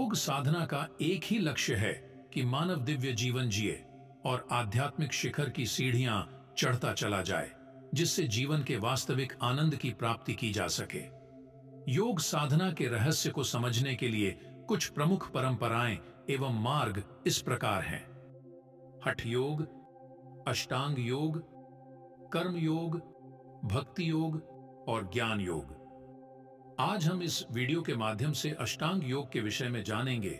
योग साधना का एक ही लक्ष्य है कि मानव दिव्य जीवन जिए और आध्यात्मिक शिखर की सीढ़ियां चढ़ता चला जाए, जिससे जीवन के वास्तविक आनंद की प्राप्ति की जा सके। योग साधना के रहस्य को समझने के लिए कुछ प्रमुख परंपराएं एवं मार्ग इस प्रकार हैं: हठ योग, अष्टांग योग, कर्म योग, भक्ति योग और ज्ञान योग। आज हम इस वीडियो के माध्यम से अष्टांग योग के विषय में जानेंगे।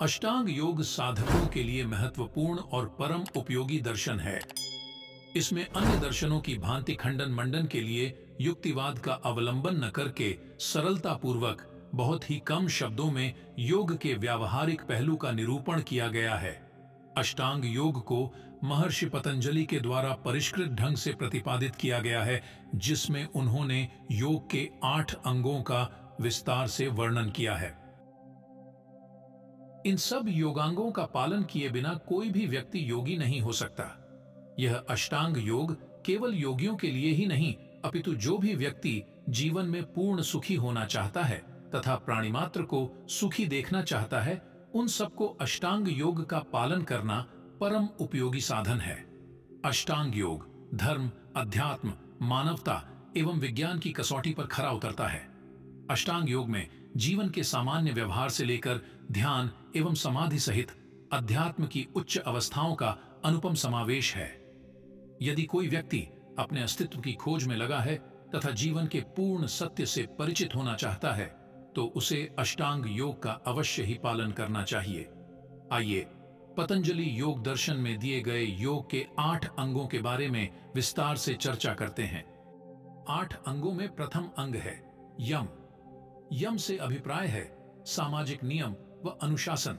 अष्टांग योग साधकों के लिए महत्वपूर्ण और परम उपयोगी दर्शन है। इसमें अन्य दर्शनों की भांति खंडन मंडन के लिए युक्तिवाद का अवलंबन न करके सरलता पूर्वक बहुत ही कम शब्दों में योग के व्यावहारिक पहलू का निरूपण किया गया है। अष्टांग योग को महर्षि पतंजलि के द्वारा परिष्कृत ढंग से प्रतिपादित किया गया है, जिसमें उन्होंने योग के 8 अंगों का विस्तार से वर्णन किया है। इन सब योगांगों का पालन किए बिना कोई भी व्यक्ति योगी नहीं हो सकता। यह अष्टांग योग केवल योगियों के लिए ही नहीं, अपितु जो भी व्यक्ति जीवन में पूर्ण सुखी होना चाहता है तथा प्राणिमात्र को सुखी देखना चाहता है, उन सबको अष्टांग योग का पालन करना परम उपयोगी साधन है। अष्टांग योग धर्म, अध्यात्म, मानवता एवं विज्ञान की कसौटी पर खरा उतरता है। अष्टांग योग में जीवन के सामान्य व्यवहार से लेकर ध्यान एवं समाधि सहित अध्यात्म की उच्च अवस्थाओं का अनुपम समावेश है। यदि कोई व्यक्ति अपने अस्तित्व की खोज में लगा है तथा जीवन के पूर्ण सत्य से परिचित होना चाहता है, तो उसे अष्टांग योग का अवश्य ही पालन करना चाहिए। आइए पतंजलि योग दर्शन में दिए गए योग के 8 अंगों के बारे में विस्तार से चर्चा करते हैं। 8 अंगों में प्रथम अंग है यम। यम से अभिप्राय है सामाजिक नियम व अनुशासन।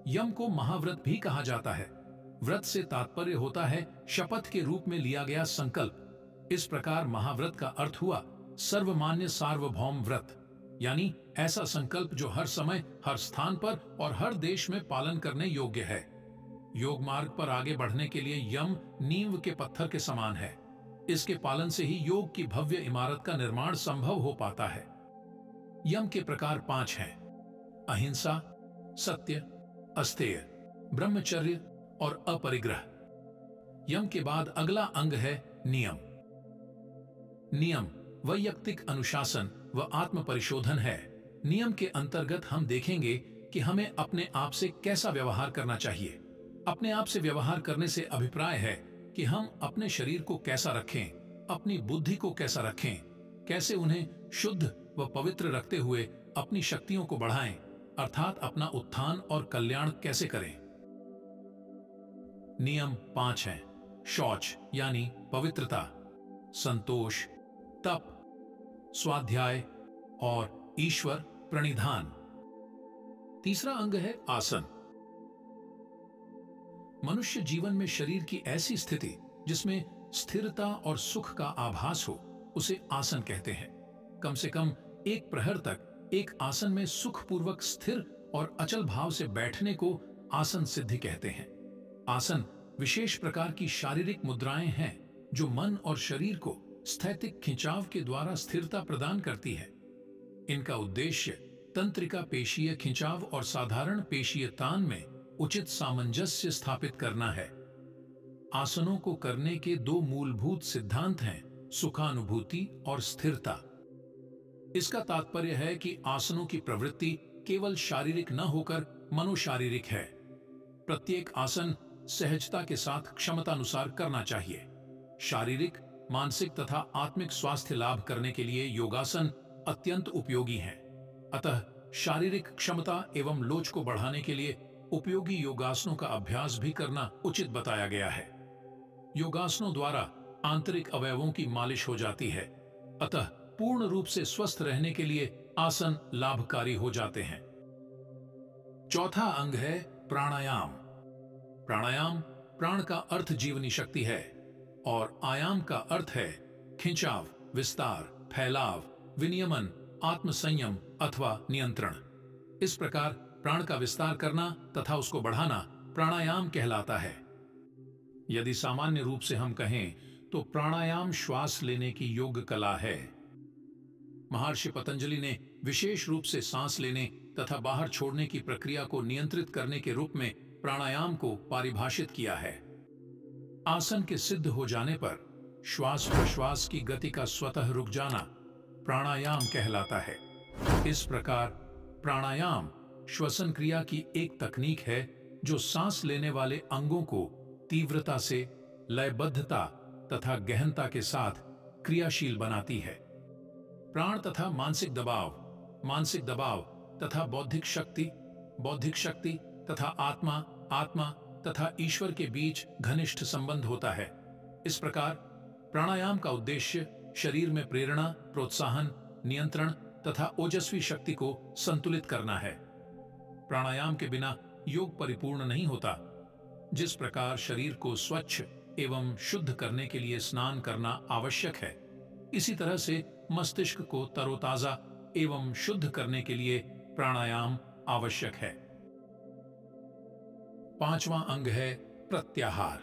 यम को महाव्रत भी कहा जाता है। व्रत से तात्पर्य होता है शपथ के रूप में लिया गया संकल्प। इस प्रकार महाव्रत का अर्थ हुआ सर्वमान्य सार्वभौम व्रत, यानी ऐसा संकल्प जो हर समय, हर स्थान पर और हर देश में पालन करने योग्य है। योग मार्ग पर आगे बढ़ने के लिए यम नींव के पत्थर के समान है। इसके पालन से ही योग की भव्य इमारत का निर्माण संभव हो पाता है। यम के प्रकार 5 हैं: अहिंसा, सत्य, अस्तेय, ब्रह्मचर्य और अपरिग्रह। यम के बाद अगला अंग है नियम। नियम वैयक्तिक अनुशासन व आत्म परिशोधन है। नियम के अंतर्गत हम देखेंगे कि हमें अपने आप से कैसा व्यवहार करना चाहिए। अपने आप से व्यवहार करने से अभिप्राय है कि हम अपने शरीर को कैसा रखें, अपनी बुद्धि को कैसा रखें, कैसे उन्हें शुद्ध व पवित्र रखते हुए अपनी शक्तियों को बढ़ाएं, अर्थात अपना उत्थान और कल्याण कैसे करें। नियम 5 हैं: शौच यानी पवित्रता, संतोष, तप, स्वाध्याय और ईश्वर प्रणिधान। तीसरा अंग है आसन। मनुष्य जीवन में शरीर की ऐसी स्थिति जिसमें स्थिरता और सुख का आभास हो, उसे आसन कहते हैं। कम से कम एक प्रहर तक एक आसन में सुखपूर्वक स्थिर और अचल भाव से बैठने को आसन सिद्धि कहते हैं। आसन विशेष प्रकार की शारीरिक मुद्राएं हैं जो मन और शरीर को स्थैतिक खिंचाव के द्वारा स्थिरता प्रदान करती है। इनका उद्देश्य तंत्रिका पेशीय खिंचाव और साधारण पेशीय तान में उचित सामंजस्य स्थापित करना है। आसनों को करने के 2 मूलभूत सिद्धांत हैं: सुखानुभूति और स्थिरता। इसका तात्पर्य है कि आसनों की प्रवृत्ति केवल शारीरिक न होकर मनोशारीरिक है। प्रत्येक आसन सहजता के साथ क्षमतानुसार करना चाहिए। शारीरिक, मानसिक तथा आत्मिक स्वास्थ्य लाभ करने के लिए योगासन अत्यंत उपयोगी हैं। अतः शारीरिक क्षमता एवं लोच को बढ़ाने के लिए उपयोगी योगासनों का अभ्यास भी करना उचित बताया गया है। योगासनों द्वारा आंतरिक अवयवों की मालिश हो जाती है, अतः पूर्ण रूप से स्वस्थ रहने के लिए आसन लाभकारी हो जाते हैं। चौथा अंग है प्राणायाम। प्राणायाम प्राण का अर्थ जीवनी शक्ति है और आयाम का अर्थ है खिंचाव, विस्तार, फैलाव, विनियमन, आत्मसंयम अथवा नियंत्रण। इस प्रकार प्राण का विस्तार करना तथा उसको बढ़ाना प्राणायाम कहलाता है। यदि सामान्य रूप से हम कहें तो प्राणायाम श्वास लेने की योग कला है। महर्षि पतंजलि ने विशेष रूप से सांस लेने तथा बाहर छोड़ने की प्रक्रिया को नियंत्रित करने के रूप में प्राणायाम को परिभाषित किया है। आसन के सिद्ध हो जाने पर श्वास प्रश्वास की गति का स्वतः रुक जाना प्राणायाम कहलाता है। इस प्रकार प्राणायाम श्वसन क्रिया की एक तकनीक है जो सांस लेने वाले अंगों को तीव्रता से, लयबद्धता तथा गहनता के साथ क्रियाशील बनाती है। प्राण तथा मानसिक दबाव तथा बौद्धिक शक्ति तथा आत्मा तथा ईश्वर के बीच घनिष्ठ संबंध होता है। इस प्रकार प्राणायाम का उद्देश्य शरीर में प्रेरणा, प्रोत्साहन, नियंत्रण तथा ओजस्वी शक्ति को संतुलित करना है। प्राणायाम के बिना योग परिपूर्ण नहीं होता। जिस प्रकार शरीर को स्वच्छ एवं शुद्ध करने के लिए स्नान करना आवश्यक है, इसी तरह से मस्तिष्क को तरोताजा एवं शुद्ध करने के लिए प्राणायाम आवश्यक है। पांचवां अंग है प्रत्याहार।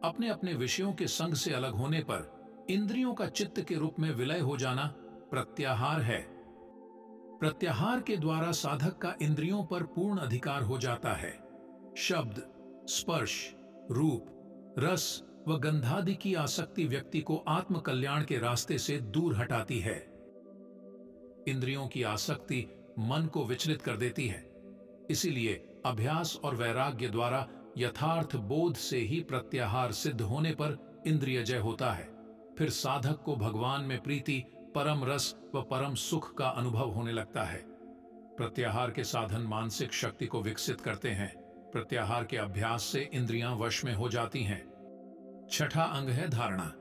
अपने अपने विषयों के संग से अलग होने पर इंद्रियों का चित्त के रूप में विलय हो जाना प्रत्याहार है। प्रत्याहार के द्वारा साधक का इंद्रियों पर पूर्ण अधिकार हो जाता है। शब्द, स्पर्श, रूप, रस व गंधादि की आसक्ति व्यक्ति को आत्म कल्याण के रास्ते से दूर हटाती है। इंद्रियों की आसक्ति मन को विचलित कर देती है। इसीलिए अभ्यास और वैराग्य द्वारा यथार्थ बोध से ही प्रत्याहार सिद्ध होने पर इंद्रिय जय होता है। फिर साधक को भगवान में प्रीति, परम रस व परम सुख का अनुभव होने लगता है। प्रत्याहार के साधन मानसिक शक्ति को विकसित करते हैं। प्रत्याहार के अभ्यास से इंद्रियां वश में हो जाती हैं। छठा अंग है धारणा।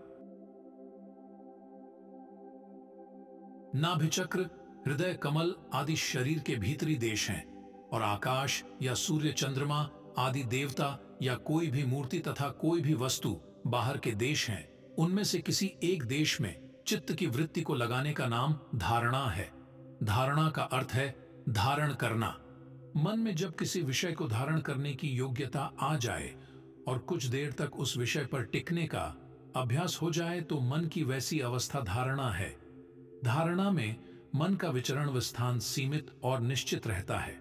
नाभिचक्र, हृदय कमल आदि शरीर के भीतरी देश हैं और आकाश या सूर्य, चंद्रमा आदि देवता या कोई भी मूर्ति तथा कोई भी वस्तु बाहर के देश हैं। उनमें से किसी एक देश में चित्त की वृत्ति को लगाने का नाम धारणा है। धारणा का अर्थ है धारण करना। मन में जब किसी विषय को धारण करने की योग्यता आ जाए और कुछ देर तक उस विषय पर टिकने का अभ्यास हो जाए तो मन की वैसी अवस्था धारणा है। धारणा में मन का विचरण व स्थान सीमित और निश्चित रहता है।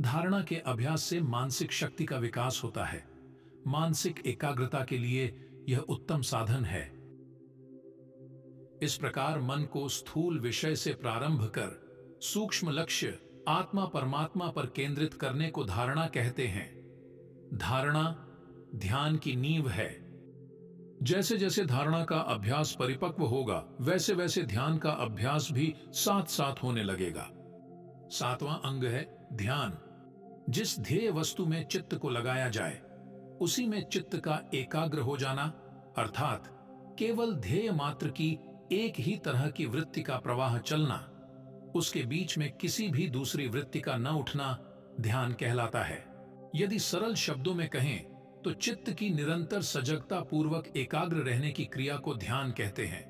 धारणा के अभ्यास से मानसिक शक्ति का विकास होता है। मानसिक एकाग्रता के लिए यह उत्तम साधन है। इस प्रकार मन को स्थूल विषय से प्रारंभ कर सूक्ष्म लक्ष्य आत्मा परमात्मा पर केंद्रित करने को धारणा कहते हैं। धारणा ध्यान की नींव है। जैसे जैसे धारणा का अभ्यास परिपक्व होगा, वैसे वैसे ध्यान का अभ्यास भी साथ साथ होने लगेगा। सातवां अंग है ध्यान। जिस ध्येय वस्तु में चित्त को लगाया जाए, उसी में चित्त का एकाग्र हो जाना, अर्थात केवल ध्येय मात्र की एक ही तरह की वृत्ति का प्रवाह चलना, उसके बीच में किसी भी दूसरी वृत्ति का न उठना ध्यान कहलाता है। यदि सरल शब्दों में कहें तो चित्त की निरंतर सजगता पूर्वक एकाग्र रहने की क्रिया को ध्यान कहते हैं।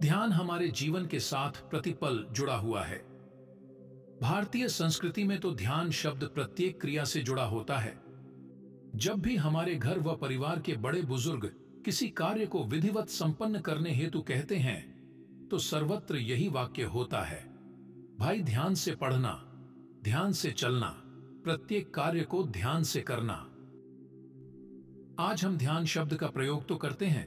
ध्यान हमारे जीवन के साथ प्रतिपल जुड़ा हुआ है। भारतीय संस्कृति में तो ध्यान शब्द प्रत्येक क्रिया से जुड़ा होता है। जब भी हमारे घर व परिवार के बड़े बुजुर्ग किसी कार्य को विधिवत संपन्न करने हेतु कहते हैं तो सर्वत्र यही वाक्य होता है, भाई ध्यान से पढ़ना, ध्यान से चलना, प्रत्येक कार्य को ध्यान से करना। आज हम ध्यान शब्द का प्रयोग तो करते हैं,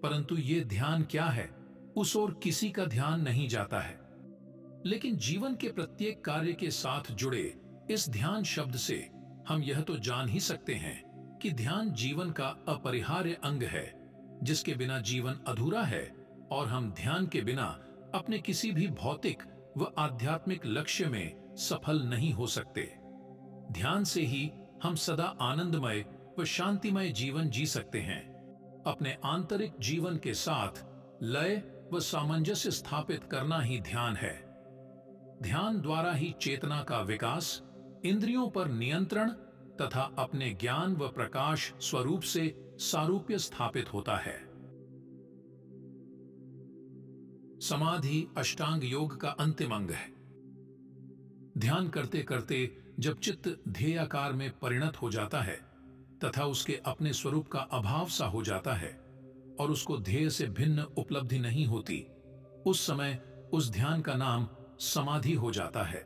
परंतु ये ध्यान क्या है उस ओर किसी का ध्यान नहीं जाता है। लेकिन जीवन के प्रत्येक कार्य के साथ जुड़े इस ध्यान शब्द से हम यह तो जान ही सकते हैं कि ध्यान जीवन का अपरिहार्य अंग है, जिसके बिना जीवन अधूरा है और हम ध्यान के बिना अपने किसी भी भौतिक व आध्यात्मिक लक्ष्य में सफल नहीं हो सकते। ध्यान से ही हम सदा आनंदमय व शांतिमय जीवन जी सकते हैं। अपने आंतरिक जीवन के साथ लय व सामंजस्य स्थापित करना ही ध्यान है। ध्यान द्वारा ही चेतना का विकास, इंद्रियों पर नियंत्रण तथा अपने ज्ञान व प्रकाश स्वरूप से सारूप्य स्थापित होता है। समाधि अष्टांग योग का अंतिम अंग है। ध्यान करते करते जब चित्त ध्येयाकार में परिणत हो जाता है तथा उसके अपने स्वरूप का अभाव सा हो जाता है और उसको ध्येय से भिन्न उपलब्धि नहीं होती, उस समय उस ध्यान का नाम समाधि हो जाता है।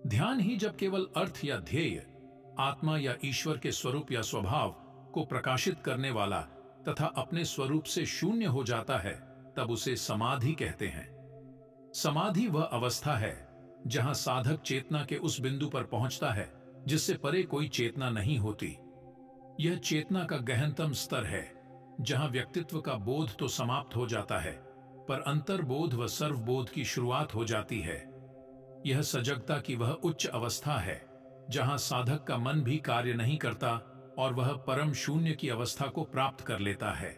ध्यान ही जब केवल अर्थ या ध्येय, आत्मा या ईश्वर के स्वरूप या स्वभाव को प्रकाशित करने वाला तथा अपने स्वरूप से शून्य हो जाता है, तब उसे समाधि कहते हैं। समाधि वह अवस्था है जहां साधक चेतना के उस बिंदु पर पहुंचता है जिससे परे कोई चेतना नहीं होती। यह चेतना का गहनतम स्तर है जहां व्यक्तित्व का बोध तो समाप्त हो जाता है, पर अंतर्बोध व सर्वबोध की शुरुआत हो जाती है। यह सजगता की वह उच्च अवस्था है जहां साधक का मन भी कार्य नहीं करता और वह परम शून्य की अवस्था को प्राप्त कर लेता है।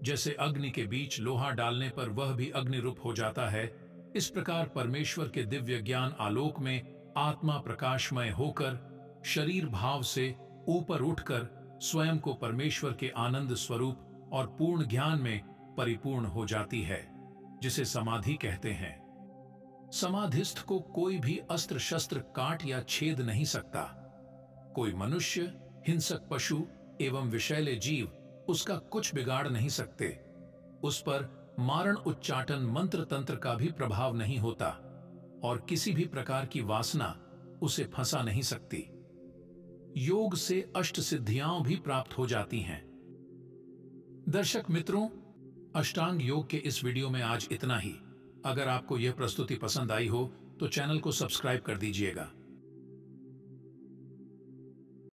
जैसे अग्नि के बीच लोहा डालने पर वह भी अग्नि रूप हो जाता है, इस प्रकार परमेश्वर के दिव्य ज्ञान आलोक में आत्मा प्रकाशमय होकर शरीर भाव से ऊपर उठकर स्वयं को परमेश्वर के आनंद स्वरूप और पूर्ण ज्ञान में परिपूर्ण हो जाती है, जिसे समाधि कहते हैं। समाधिस्थ को कोई भी अस्त्र शस्त्र काट या छेद नहीं सकता। कोई मनुष्य, हिंसक पशु एवं विषैले जीव उसका कुछ बिगाड़ नहीं सकते। उस पर मारण उच्चाटन मंत्र तंत्र का भी प्रभाव नहीं होता और किसी भी प्रकार की वासना उसे फंसा नहीं सकती। योग से अष्ट सिद्धियां भी प्राप्त हो जाती हैं। दर्शक मित्रों, अष्टांग योग के इस वीडियो में आज इतना ही। अगर आपको यह प्रस्तुति पसंद आई हो तो चैनल को सब्सक्राइब कर दीजिएगा